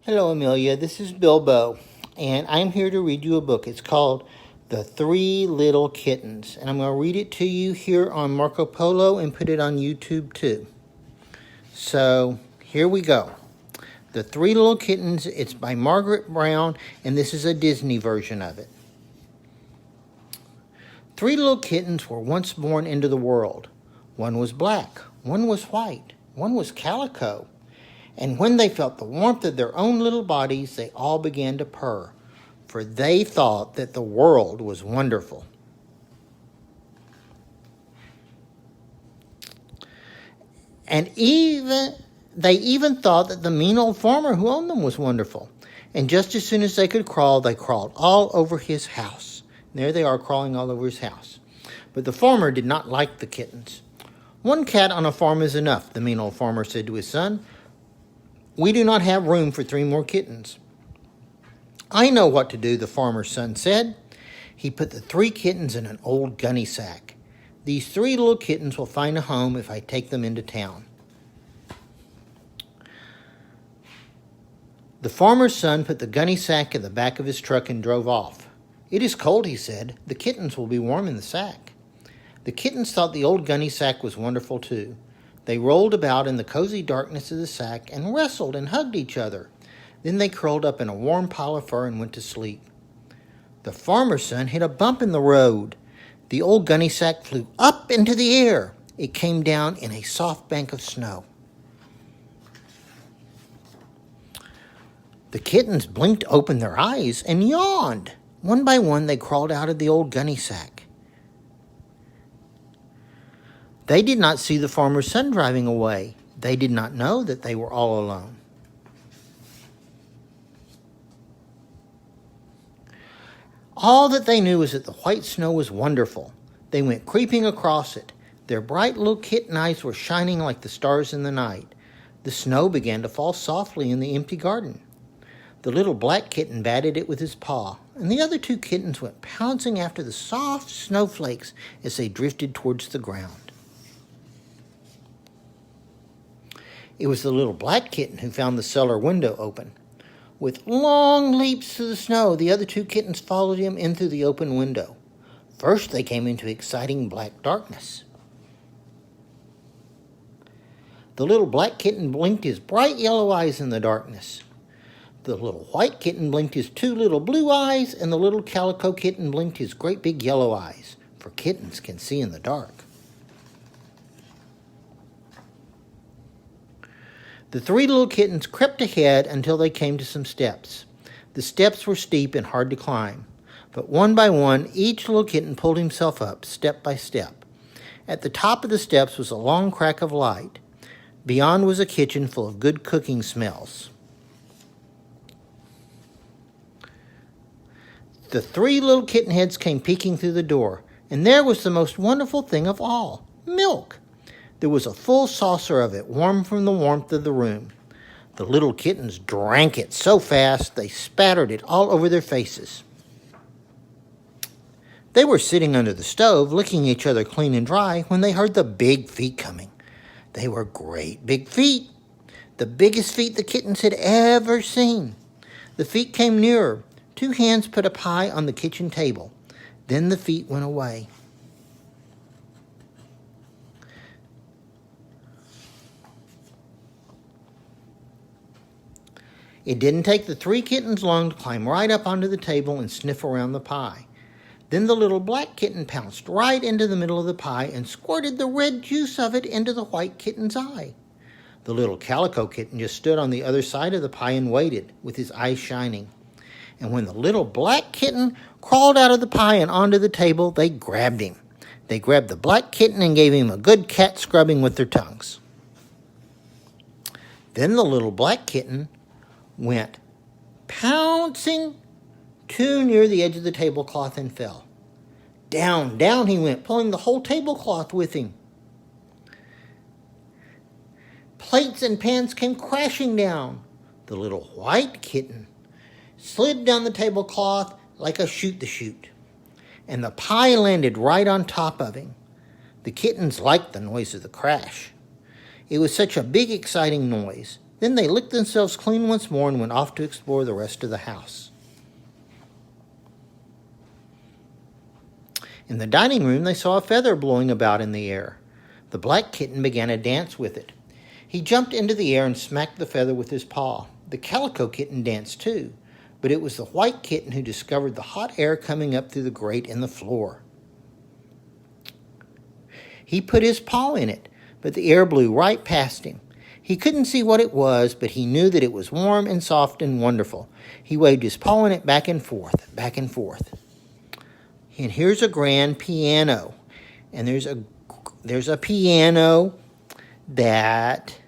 Hello, Amelia. This is Bilbo, and I'm here to read you a book. It's called The Three Little Kittens, and I'm going to read it to you here on Marco Polo and put it on YouTube too. So, here we go. The Three Little Kittens, it's by Margaret Brown, and this is a Disney version of it. Three little kittens were once born into the world. One was black, one was white, one was calico. And when they felt the warmth of their own little bodies, they all began to purr, for they thought that the world was wonderful. And they even thought that the mean old farmer who owned them was wonderful. And just as soon as they could crawl, they crawled all over his house. And there they are crawling all over his house. But the farmer did not like the kittens. "One cat on a farm is enough," the mean old farmer said to his son. "We do not have room for 3 more kittens." "I know what to do," the farmer's son said. He put the 3 kittens in an old gunny sack. "These 3 little kittens will find a home if I take them into town." The farmer's son put the gunny sack in the back of his truck and drove off. "It is cold," he said. "The kittens will be warm in the sack." The kittens thought the old gunny sack was wonderful too. They rolled about in the cozy darkness of the sack and wrestled and hugged each other. Then they curled up in a warm pile of fur and went to sleep. The farmer's son hit a bump in the road. The old gunny sack flew up into the air. It came down in a soft bank of snow. The kittens blinked open their eyes and yawned. One by one, they crawled out of the old gunny sack. They did not see the farmer's son driving away. They did not know that they were all alone. All that they knew was that the white snow was wonderful. They went creeping across it. Their bright little kitten eyes were shining like the stars in the night. The snow began to fall softly in the empty garden. The little black kitten batted it with his paw, and the other 2 kittens went pouncing after the soft snowflakes as they drifted towards the ground. It was the little black kitten who found the cellar window open. With long leaps through the snow, the other 2 kittens followed him in through the open window. First, they came into exciting black darkness. The little black kitten blinked his bright yellow eyes in the darkness. The little white kitten blinked his 2 little blue eyes, and the little calico kitten blinked his great big yellow eyes, for kittens can see in the dark. The 3 little kittens crept ahead until they came to some steps. The steps were steep and hard to climb, but one by one, each little kitten pulled himself up, step by step. At the top of the steps was a long crack of light. Beyond was a kitchen full of good cooking smells. The 3 little kitten heads came peeking through the door, and there was the most wonderful thing of all, milk. There was a full saucer of it, warm from the warmth of the room. The little kittens drank it so fast they spattered it all over their faces. They were sitting under the stove, licking each other clean and dry, when they heard the big feet coming. They were great big feet, the biggest feet the kittens had ever seen. The feet came nearer. 2 hands put a pie on the kitchen table. Then the feet went away. It didn't take the 3 kittens long to climb right up onto the table and sniff around the pie. Then the little black kitten pounced right into the middle of the pie and squirted the red juice of it into the white kitten's eye. The little calico kitten just stood on the other side of the pie and waited, with his eyes shining. And when the little black kitten crawled out of the pie and onto the table, they grabbed him. They grabbed the black kitten and gave him a good cat scrubbing with their tongues. Then the little black kitten went pouncing too near the edge of the tablecloth and fell. Down, down he went, pulling the whole tablecloth with him. Plates and pans came crashing down. The little white kitten slid down the tablecloth like a shoot-the-chute, and the pie landed right on top of him. The kittens liked the noise of the crash. It was such a big, exciting noise. Then they licked themselves clean once more and went off to explore the rest of the house. In the dining room, they saw a feather blowing about in the air. The black kitten began to dance with it. He jumped into the air and smacked the feather with his paw. The calico kitten danced too, but it was the white kitten who discovered the hot air coming up through the grate in the floor. He put his paw in it, but the air blew right past him. He couldn't see what it was, but he knew that it was warm and soft and wonderful. He waved his paw in it back and forth, back and forth. And here's a grand piano. And there's a piano that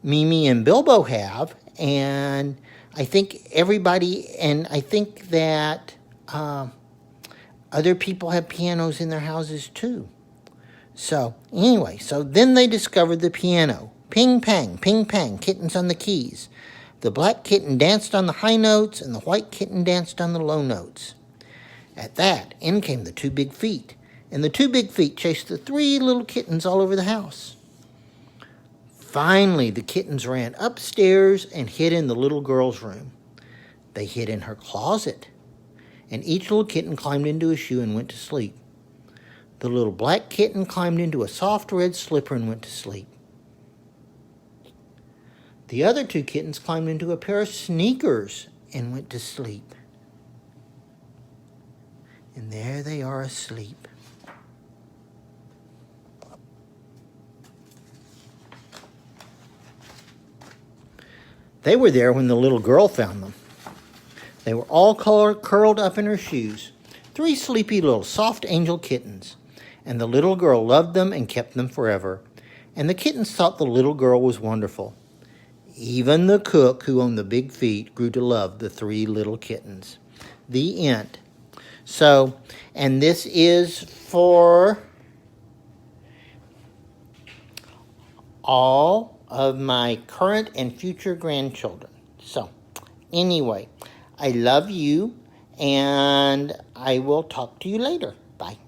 Mimi and Bilbo have, and I think that other people have pianos in their houses too. So anyway, then they discovered the piano. Ping pang, kittens on the keys. The black kitten danced on the high notes, and the white kitten danced on the low notes. At that, in came the two big feet, and the two big feet chased the three little kittens all over the house. Finally, the kittens ran upstairs and hid in the little girl's room. They hid in her closet, and each little kitten climbed into a shoe and went to sleep. The little black kitten climbed into a soft red slipper and went to sleep. The other two kittens climbed into a pair of sneakers and went to sleep. And there they are asleep. They were there when the little girl found them. They were all curled up in her shoes, three sleepy little soft angel kittens. And the little girl loved them and kept them forever. And the kittens thought the little girl was wonderful. Even the cook who owned the big feet grew to love the three little kittens. The end. So, and this is for all of my current and future grandchildren. So, anyway, I love you, and I will talk to you later. Bye.